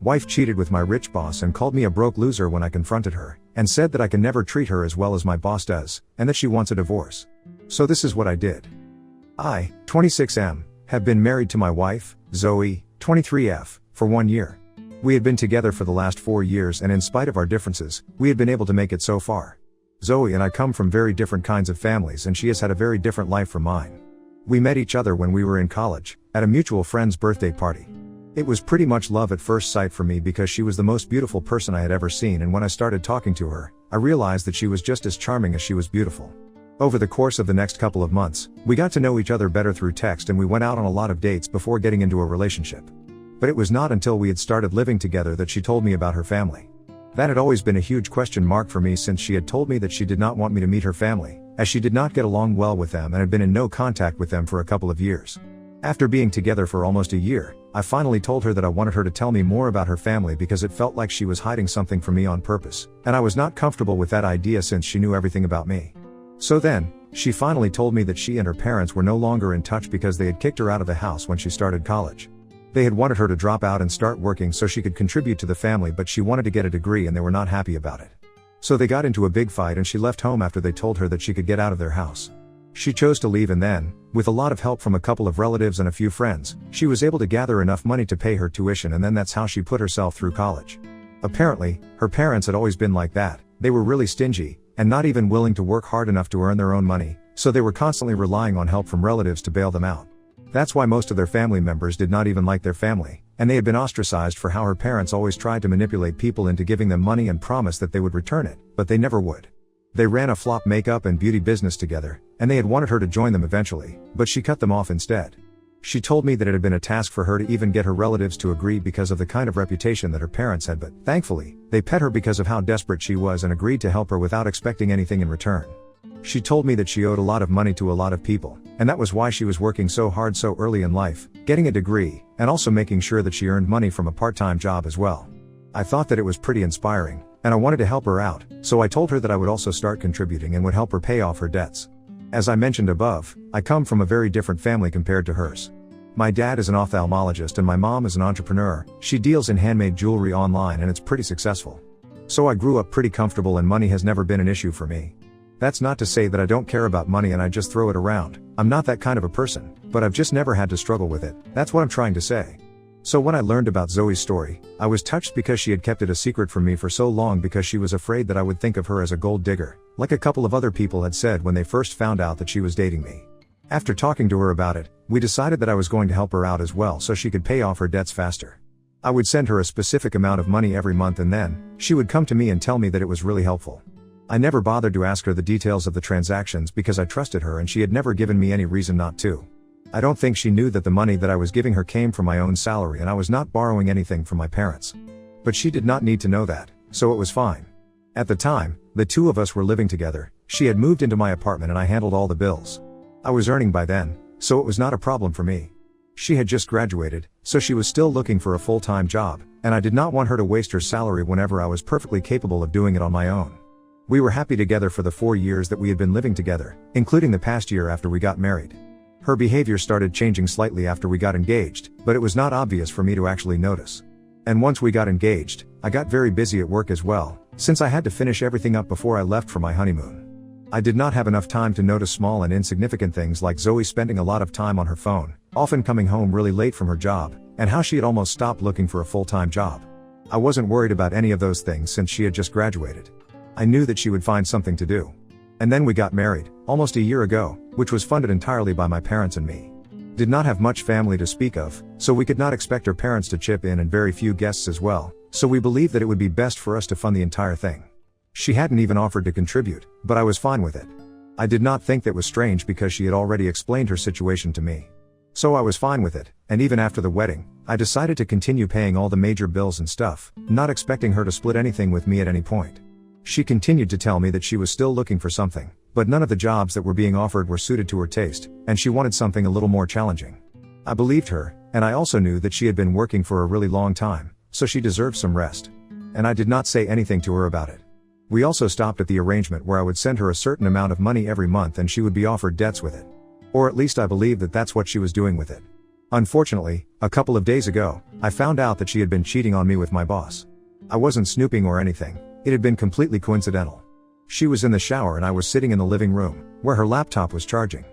Wife cheated with my rich boss and called me a broke loser when I confronted her, and said that I can never treat her as well as my boss does, and that she wants a divorce. So this is what I did. I, 26M, have been married to my wife, Zoe, 23F, for 1 year. We had been together for the last 4 years, and in spite of our differences, we had been able to make it so far. Zoe and I come from very different kinds of families, and she has had a very different life from mine. We met each other when we were in college, at a mutual friend's birthday party. It was pretty much love at first sight for me because she was the most beautiful person I had ever seen, and when I started talking to her, I realized that she was just as charming as she was beautiful. Over the course of the next couple of months, we got to know each other better through text, and we went out on a lot of dates before getting into a relationship. But it was not until we had started living together that she told me about her family. That had always been a huge question mark for me, since she had told me that she did not want me to meet her family, as she did not get along well with them and had been in no contact with them for a couple of years. After being together for almost a year, I finally told her that I wanted her to tell me more about her family because it felt like she was hiding something from me on purpose, and I was not comfortable with that idea since she knew everything about me. So then, she finally told me that she and her parents were no longer in touch because they had kicked her out of the house when she started college. They had wanted her to drop out and start working so she could contribute to the family, but she wanted to get a degree and they were not happy about it. So they got into a big fight and she left home after they told her that she could get out of their house. She chose to leave, and then, with a lot of help from a couple of relatives and a few friends, she was able to gather enough money to pay her tuition, and then that's how she put herself through college. Apparently, her parents had always been like that. They were really stingy, and not even willing to work hard enough to earn their own money, so they were constantly relying on help from relatives to bail them out. That's why most of their family members did not even like their family, and they had been ostracized for how her parents always tried to manipulate people into giving them money and promise that they would return it, but they never would. They ran a flop makeup and beauty business together, and they had wanted her to join them eventually, but she cut them off instead. She told me that it had been a task for her to even get her relatives to agree because of the kind of reputation that her parents had, but thankfully, they pet her because of how desperate she was and agreed to help her without expecting anything in return. She told me that she owed a lot of money to a lot of people, and that was why she was working so hard so early in life, getting a degree, and also making sure that she earned money from a part-time job as well. I thought that it was pretty inspiring, and I wanted to help her out, so I told her that I would also start contributing and would help her pay off her debts. As I mentioned above, I come from a very different family compared to hers. My dad is an ophthalmologist and my mom is an entrepreneur. She deals in handmade jewelry online and it's pretty successful. So I grew up pretty comfortable and money has never been an issue for me. That's not to say that I don't care about money and I just throw it around. I'm not that kind of a person, but I've just never had to struggle with it. That's what I'm trying to say. So when I learned about Zoe's story, I was touched because she had kept it a secret from me for so long because she was afraid that I would think of her as a gold digger, like a couple of other people had said when they first found out that she was dating me. After talking to her about it, we decided that I was going to help her out as well so she could pay off her debts faster. I would send her a specific amount of money every month and then, she would come to me and tell me that it was really helpful. I never bothered to ask her the details of the transactions because I trusted her and she had never given me any reason not to. I don't think she knew that the money that I was giving her came from my own salary and I was not borrowing anything from my parents. But she did not need to know that, so it was fine. At the time, the two of us were living together. She had moved into my apartment and I handled all the bills. I was earning by then, so it was not a problem for me. She had just graduated, so she was still looking for a full-time job, and I did not want her to waste her salary whenever I was perfectly capable of doing it on my own. We were happy together for the 4 years that we had been living together, including the past year after we got married. Her behavior started changing slightly after we got engaged, but it was not obvious for me to actually notice. And once we got engaged, I got very busy at work as well, since I had to finish everything up before I left for my honeymoon. I did not have enough time to notice small and insignificant things like Zoe spending a lot of time on her phone, often coming home really late from her job, and how she had almost stopped looking for a full-time job. I wasn't worried about any of those things since she had just graduated. I knew that she would find something to do. And then we got married, almost a year ago, which was funded entirely by my parents and me. Did not have much family to speak of, so we could not expect her parents to chip in and very few guests as well, so we believed that it would be best for us to fund the entire thing. She hadn't even offered to contribute, but I was fine with it. I did not think that was strange because she had already explained her situation to me. So I was fine with it, and even after the wedding, I decided to continue paying all the major bills and stuff, not expecting her to split anything with me at any point. She continued to tell me that she was still looking for something, but none of the jobs that were being offered were suited to her taste, and she wanted something a little more challenging. I believed her, and I also knew that she had been working for a really long time, so she deserved some rest. And I did not say anything to her about it. We also stopped at the arrangement where I would send her a certain amount of money every month and she would be offered debts with it. Or at least I believed that that's what she was doing with it. Unfortunately, a couple of days ago, I found out that she had been cheating on me with my boss. I wasn't snooping or anything, it had been completely coincidental. She was in the shower and I was sitting in the living room, where her laptop was charging.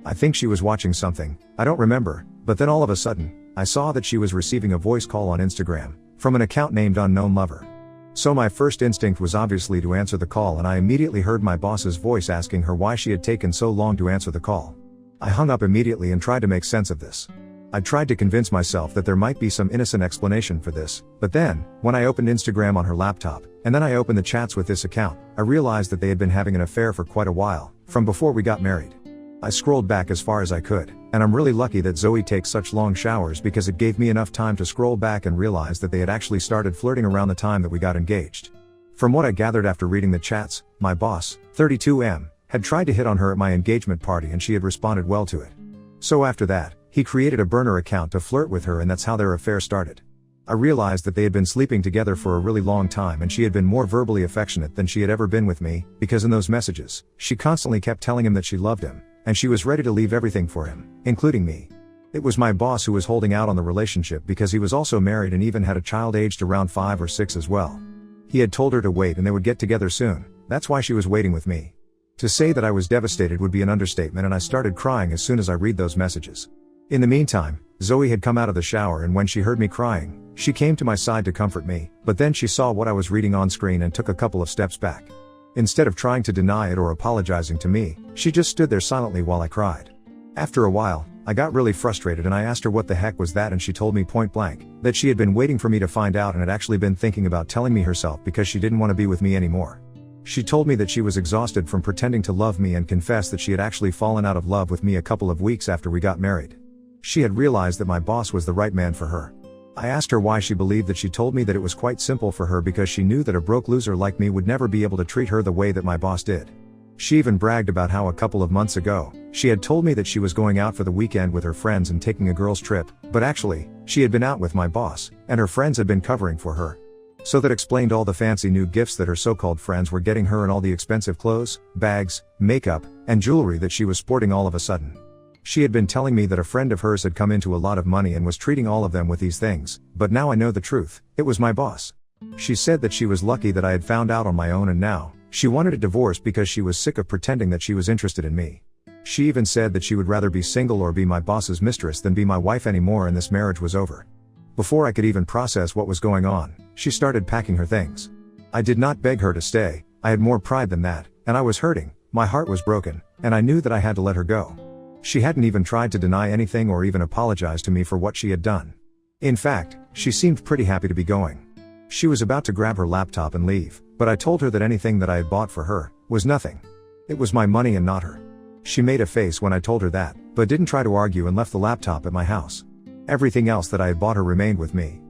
I think she was watching something, I don't remember, but then all of a sudden, I saw that she was receiving a voice call on Instagram, from an account named Unknown Lover. So my first instinct was obviously to answer the call, and I immediately heard my boss's voice asking her why she had taken so long to answer the call. I hung up immediately and tried to make sense of this. I tried to convince myself that there might be some innocent explanation for this, but then, when I opened Instagram on her laptop, and then I opened the chats with this account, I realized that they had been having an affair for quite a while, from before we got married. I scrolled back as far as I could, and I'm really lucky that Zoe takes such long showers because it gave me enough time to scroll back and realize that they had actually started flirting around the time that we got engaged. From what I gathered after reading the chats, my boss, 32M, had tried to hit on her at my engagement party and she had responded well to it. So after that, he created a burner account to flirt with her, and that's how their affair started. I realized that they had been sleeping together for a really long time and she had been more verbally affectionate than she had ever been with me, because in those messages, she constantly kept telling him that she loved him, and she was ready to leave everything for him, including me. It was my boss who was holding out on the relationship because he was also married and even had a child aged around 5 or 6 as well. He had told her to wait and they would get together soon, that's why she was waiting with me. To say that I was devastated would be an understatement, and I started crying as soon as I read those messages. In the meantime, Zoe had come out of the shower, and when she heard me crying, she came to my side to comfort me, but then she saw what I was reading on screen and took a couple of steps back. Instead of trying to deny it or apologizing to me, she just stood there silently while I cried. After a while, I got really frustrated and I asked her what the heck was that, and she told me point blank that she had been waiting for me to find out and had actually been thinking about telling me herself because she didn't want to be with me anymore. She told me that she was exhausted from pretending to love me and confessed that she had actually fallen out of love with me a couple of weeks after we got married. She had realized that my boss was the right man for her. I asked her why she believed that. She told me that it was quite simple for her because she knew that a broke loser like me would never be able to treat her the way that my boss did. She even bragged about how a couple of months ago, she had told me that she was going out for the weekend with her friends and taking a girls' trip, but actually, she had been out with my boss, and her friends had been covering for her. So that explained all the fancy new gifts that her so-called friends were getting her and all the expensive clothes, bags, makeup, and jewelry that she was sporting all of a sudden. She had been telling me that a friend of hers had come into a lot of money and was treating all of them with these things, but now I know the truth, it was my boss. She said that she was lucky that I had found out on my own, and now, she wanted a divorce because she was sick of pretending that she was interested in me. She even said that she would rather be single or be my boss's mistress than be my wife anymore, and this marriage was over. Before I could even process what was going on, she started packing her things. I did not beg her to stay, I had more pride than that, and I was hurting, my heart was broken, and I knew that I had to let her go. She hadn't even tried to deny anything or even apologize to me for what she had done. In fact, she seemed pretty happy to be going. She was about to grab her laptop and leave, but I told her that anything that I had bought for her was nothing. It was my money and not her. She made a face when I told her that, but didn't try to argue and left the laptop at my house. Everything else that I had bought her remained with me.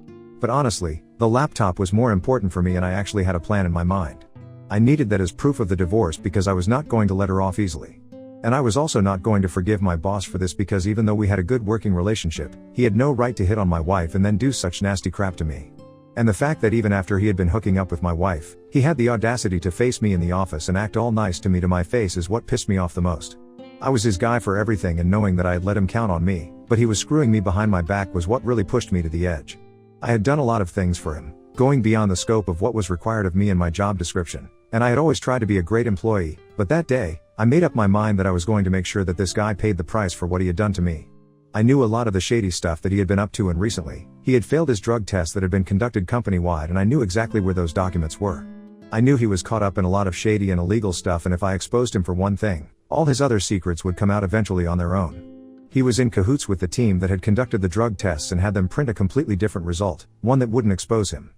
But honestly, the laptop was more important for me, and I actually had a plan in my mind. I needed that as proof of the divorce because I was not going to let her off easily. And I was also not going to forgive my boss for this because even though we had a good working relationship, he had no right to hit on my wife and then do such nasty crap to me. And the fact that even after he had been hooking up with my wife, he had the audacity to face me in the office and act all nice to me to my face is what pissed me off the most. I was his guy for everything, and knowing that I had let him count on me, but he was screwing me behind my back, was what really pushed me to the edge. I had done a lot of things for him, going beyond the scope of what was required of me in my job description, and I had always tried to be a great employee, but that day, I made up my mind that I was going to make sure that this guy paid the price for what he had done to me. I knew a lot of the shady stuff that he had been up to, and recently, he had failed his drug test that had been conducted company-wide, and I knew exactly where those documents were. I knew he was caught up in a lot of shady and illegal stuff, and if I exposed him for one thing, all his other secrets would come out eventually on their own. He was in cahoots with the team that had conducted the drug tests and had them print a completely different result, one that wouldn't expose him.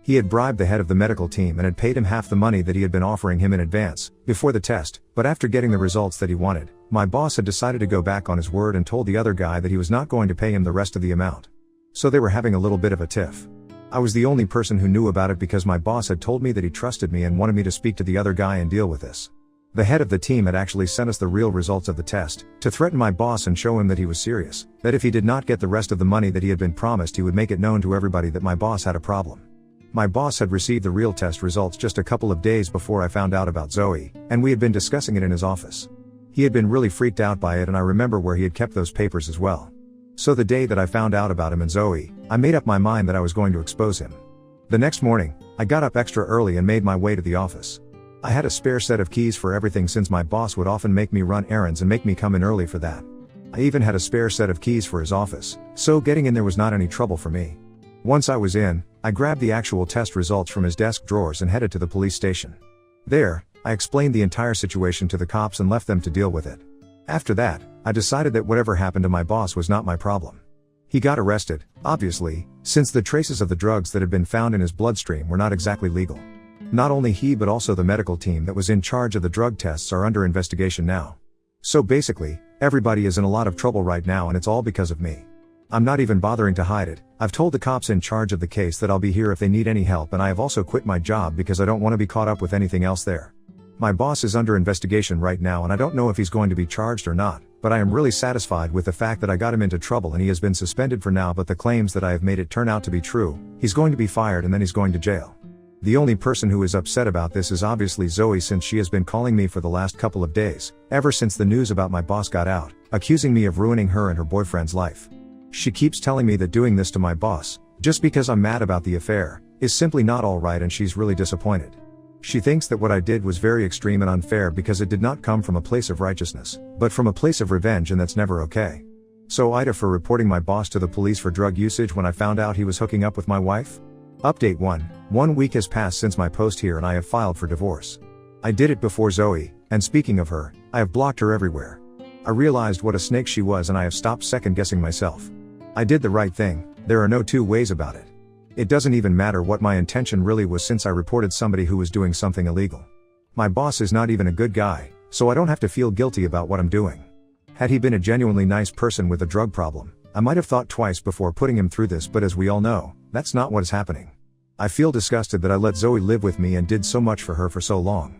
He had bribed the head of the medical team and had paid him half the money that he had been offering him in advance, before the test, but after getting the results that he wanted, my boss had decided to go back on his word and told the other guy that he was not going to pay him the rest of the amount. So they were having a little bit of a tiff. I was the only person who knew about it because my boss had told me that he trusted me and wanted me to speak to the other guy and deal with this. The head of the team had actually sent us the real results of the test, to threaten my boss and show him that he was serious, that if he did not get the rest of the money that he had been promised, he would make it known to everybody that my boss had a problem. My boss had received the real test results just a couple of days before I found out about Zoe, and we had been discussing it in his office. He had been really freaked out by it, and I remember where he had kept those papers as well. So the day that I found out about him and Zoe, I made up my mind that I was going to expose him. The next morning, I got up extra early and made my way to the office. I had a spare set of keys for everything since my boss would often make me run errands and make me come in early for that. I even had a spare set of keys for his office, so getting in there was not any trouble for me. Once I was in, I grabbed the actual test results from his desk drawers and headed to the police station. There, I explained the entire situation to the cops and left them to deal with it. After that, I decided that whatever happened to my boss was not my problem. He got arrested, obviously, since the traces of the drugs that had been found in his bloodstream were not exactly legal. Not only he but also the medical team that was in charge of the drug tests are under investigation now. So basically, everybody is in a lot of trouble right now and it's all because of me. I'm not even bothering to hide it. I've told the cops in charge of the case that I'll be here if they need any help, and I have also quit my job because I don't want to be caught up with anything else there. My boss is under investigation right now and I don't know if he's going to be charged or not, but I am really satisfied with the fact that I got him into trouble and he has been suspended for now, but the claims that I have made it turn out to be true. He's going to be fired and then he's going to jail. The only person who is upset about this is obviously Zoe, since she has been calling me for the last couple of days, ever since the news about my boss got out, accusing me of ruining her and her boyfriend's life. She keeps telling me that doing this to my boss, just because I'm mad about the affair, is simply not alright, and she's really disappointed. She thinks that what I did was very extreme and unfair because it did not come from a place of righteousness, but from a place of revenge, and that's never okay. So Ida for reporting my boss to the police for drug usage when I found out he was hooking up with my wife? Update 1. 1 week has passed since my post here and I have filed for divorce. I did it before Zoe, and speaking of her, I have blocked her everywhere. I realized what a snake she was and I have stopped second guessing myself. I did the right thing, there are no two ways about it. It doesn't even matter what my intention really was, since I reported somebody who was doing something illegal. My boss is not even a good guy, so I don't have to feel guilty about what I'm doing. Had he been a genuinely nice person with a drug problem, I might have thought twice before putting him through this, but as we all know, that's not what is happening. I feel disgusted that I let Zoe live with me and did so much for her for so long.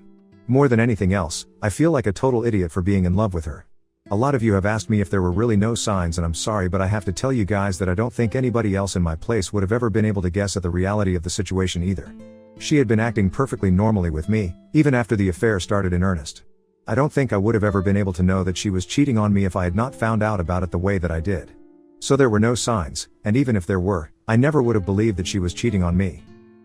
More than anything else, I feel like a total idiot for being in love with her. A lot of you have asked me if there were really no signs, and I'm sorry, but I have to tell you guys that I don't think anybody else in my place would have ever been able to guess at the reality of the situation either. She had been acting perfectly normally with me, even after the affair started in earnest. I don't think I would have ever been able to know that she was cheating on me if I had not found out about it the way that I did. So there were no signs, and even if there were, I never would have believed that she was cheating on me.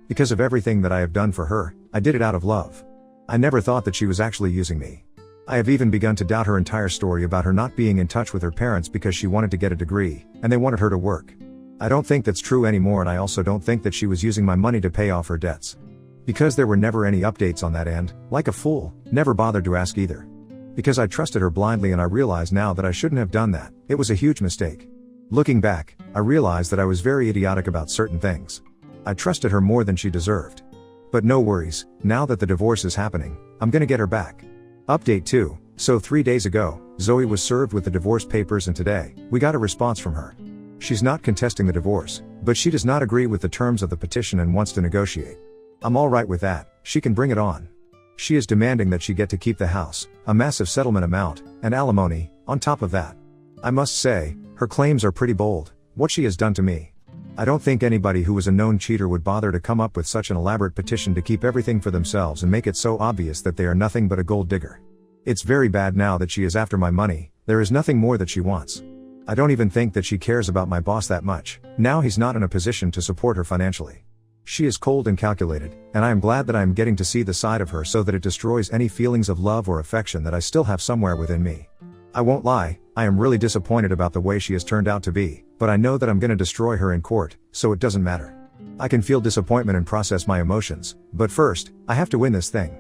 Because of everything that I have done for her, I did it out of love. I never thought that she was actually using me. I have even begun to doubt her entire story about her not being in touch with her parents because she wanted to get a degree, and they wanted her to work. I don't think that's true anymore, and I also don't think that she was using my money to pay off her debts. Because there were never any updates on that end, like a fool, never bothered to ask either. Because I trusted her blindly, and I realize now that I shouldn't have done that. It was a huge mistake. Looking back, I realized that I was very idiotic about certain things. I trusted her more than she deserved. But no worries, now that the divorce is happening, I'm gonna get her back. Update 2. So 3 days ago, Zoe was served with the divorce papers, and today, we got a response from her. She's not contesting the divorce, but she does not agree with the terms of the petition and wants to negotiate. I'm alright with that, she can bring it on. She is demanding that she get to keep the house, a massive settlement amount, and alimony, on top of that. I must say, her claims are pretty bold, what she has done to me. I don't think anybody who was a known cheater would bother to come up with such an elaborate petition to keep everything for themselves and make it so obvious that they are nothing but a gold digger. It's very bad now that she is after my money. There is nothing more that she wants. I don't even think that she cares about my boss that much. Now he's not in a position to support her financially. She is cold and calculated, and I am glad that I am getting to see the side of her so that it destroys any feelings of love or affection that I still have somewhere within me. I won't lie, I am really disappointed about the way she has turned out to be, but I know that I'm gonna destroy her in court, so it doesn't matter. I can feel disappointment and process my emotions, but first, I have to win this thing.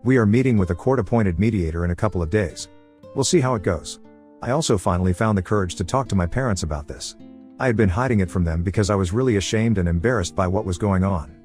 We are meeting with a court-appointed mediator in a couple of days. We'll see how it goes. I also finally found the courage to talk to my parents about this. I had been hiding it from them because I was really ashamed and embarrassed by what was going on.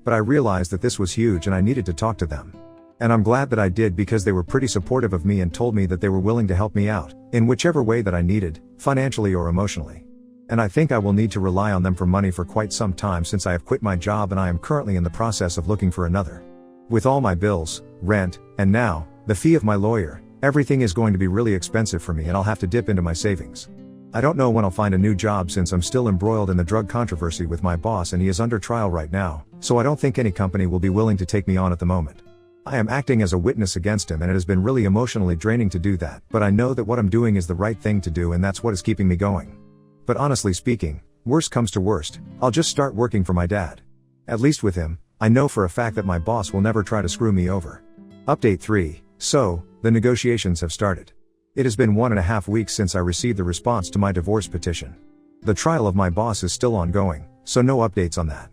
But I realized that this was huge and I needed to talk to them. And I'm glad that I did, because they were pretty supportive of me and told me that they were willing to help me out, in whichever way that I needed, financially or emotionally. And I think I will need to rely on them for money for quite some time, since I have quit my job and I am currently in the process of looking for another. With all my bills, rent, and now, the fee of my lawyer, everything is going to be really expensive for me and I'll have to dip into my savings. I don't know when I'll find a new job, since I'm still embroiled in the drug controversy with my boss and he is under trial right now, so I don't think any company will be willing to take me on at the moment. I am acting as a witness against him and it has been really emotionally draining to do that, but I know that what I'm doing is the right thing to do and that's what is keeping me going. But honestly speaking, worst comes to worst, I'll just start working for my dad. At least with him, I know for a fact that my boss will never try to screw me over. Update 3. So, the negotiations have started. It has been 1.5 weeks since I received the response to my divorce petition. The trial of my boss is still ongoing, so no updates on that.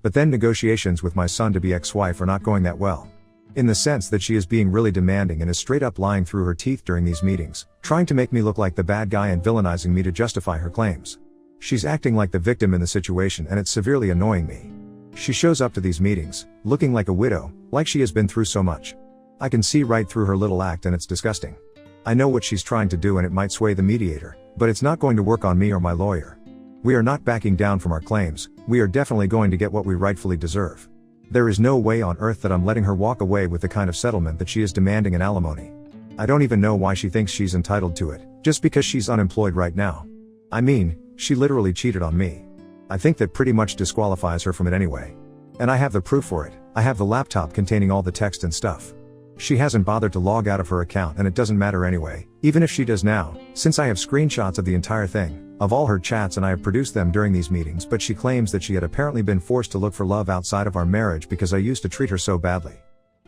But then negotiations with my soon-to-be ex-wife are not going that well. In the sense that she is being really demanding and is straight up lying through her teeth during these meetings, trying to make me look like the bad guy and villainizing me to justify her claims. She's acting like the victim in the situation and it's severely annoying me. She shows up to these meetings, looking like a widow, like she has been through so much. I can see right through her little act and it's disgusting. I know what she's trying to do and it might sway the mediator, but it's not going to work on me or my lawyer. We are not backing down from our claims, we are definitely going to get what we rightfully deserve. There is no way on earth that I'm letting her walk away with the kind of settlement that she is demanding in alimony. I don't even know why she thinks she's entitled to it, just because she's unemployed right now. I mean, she literally cheated on me. I think that pretty much disqualifies her from it anyway. And I have the proof for it, I have the laptop containing all the text and stuff. She hasn't bothered to log out of her account and it doesn't matter anyway, even if she does now, since I have screenshots of the entire thing, of all her chats and I have produced them during these meetings, but she claims that she had apparently been forced to look for love outside of our marriage because I used to treat her so badly.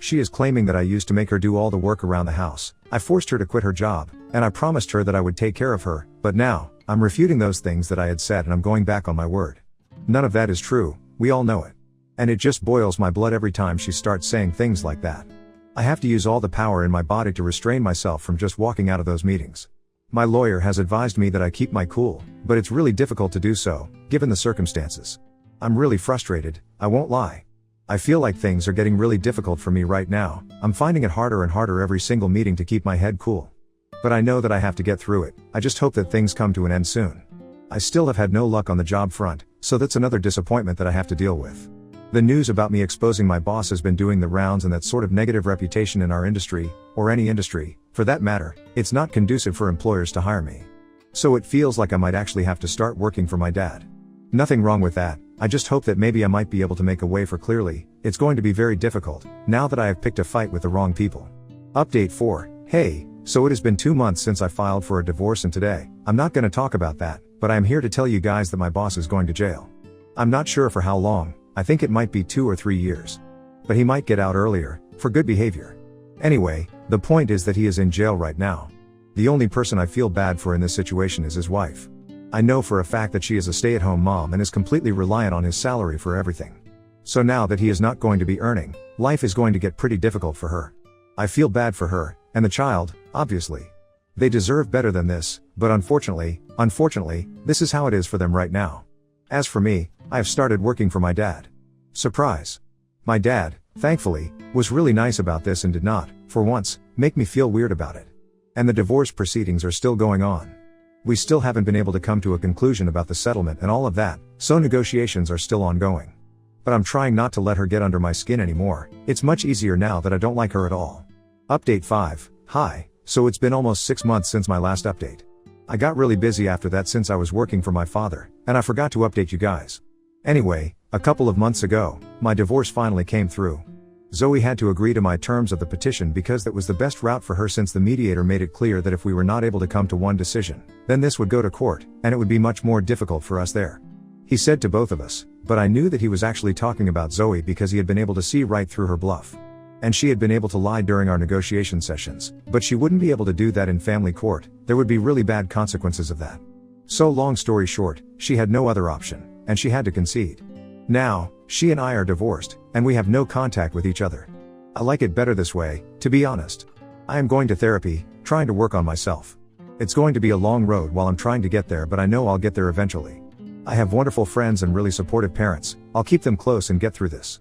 She is claiming that I used to make her do all the work around the house, I forced her to quit her job, and I promised her that I would take care of her, but now, I'm refuting those things that I had said and I'm going back on my word. None of that is true, we all know it. And it just boils my blood every time she starts saying things like that. I have to use all the power in my body to restrain myself from just walking out of those meetings. My lawyer has advised me that I keep my cool, but it's really difficult to do so, given the circumstances. I'm really frustrated, I won't lie. I feel like things are getting really difficult for me right now, I'm finding it harder and harder every single meeting to keep my head cool. But I know that I have to get through it, I just hope that things come to an end soon. I still have had no luck on the job front, so that's another disappointment that I have to deal with. The news about me exposing my boss has been doing the rounds, and that sort of negative reputation in our industry, or any industry, for that matter, it's not conducive for employers to hire me. So it feels like I might actually have to start working for my dad. Nothing wrong with that, I just hope that maybe I might be able to make a way for clearly, it's going to be very difficult, now that I have picked a fight with the wrong people. Update 4, hey, so it has been 2 months since I filed for a divorce and today, I'm not gonna talk about that, but I am here to tell you guys that my boss is going to jail. I'm not sure for how long, I think it might be 2 or 3 years. But he might get out earlier, for good behavior. Anyway, the point is that he is in jail right now. The only person I feel bad for in this situation is his wife. I know for a fact that she is a stay-at-home mom and is completely reliant on his salary for everything. So now that he is not going to be earning, life is going to get pretty difficult for her. I feel bad for her, and the child, obviously. They deserve better than this, but unfortunately, this is how it is for them right now. As for me, I have started working for my dad. Surprise! My dad, thankfully, was really nice about this and did not, for once, make me feel weird about it. And the divorce proceedings are still going on. We still haven't been able to come to a conclusion about the settlement and all of that, so negotiations are still ongoing. But I'm trying not to let her get under my skin anymore, it's much easier now that I don't like her at all. Update 5, hi, so it's been almost 6 months since my last update. I got really busy after that since I was working for my father, and I forgot to update you guys. Anyway, a couple of months ago, my divorce finally came through. Zoe had to agree to my terms of the petition because that was the best route for her, since the mediator made it clear that if we were not able to come to one decision, then this would go to court, and it would be much more difficult for us there. He said to both of us, but I knew that he was actually talking about Zoe because he had been able to see right through her bluff. And she had been able to lie during our negotiation sessions, but she wouldn't be able to do that in family court, there would be really bad consequences of that. So long story short, she had no other option, and she had to concede. Now, she and I are divorced, and we have no contact with each other. I like it better this way, to be honest. I am going to therapy, trying to work on myself. It's going to be a long road while I'm trying to get there, but I know I'll get there eventually. I have wonderful friends and really supportive parents, I'll keep them close and get through this.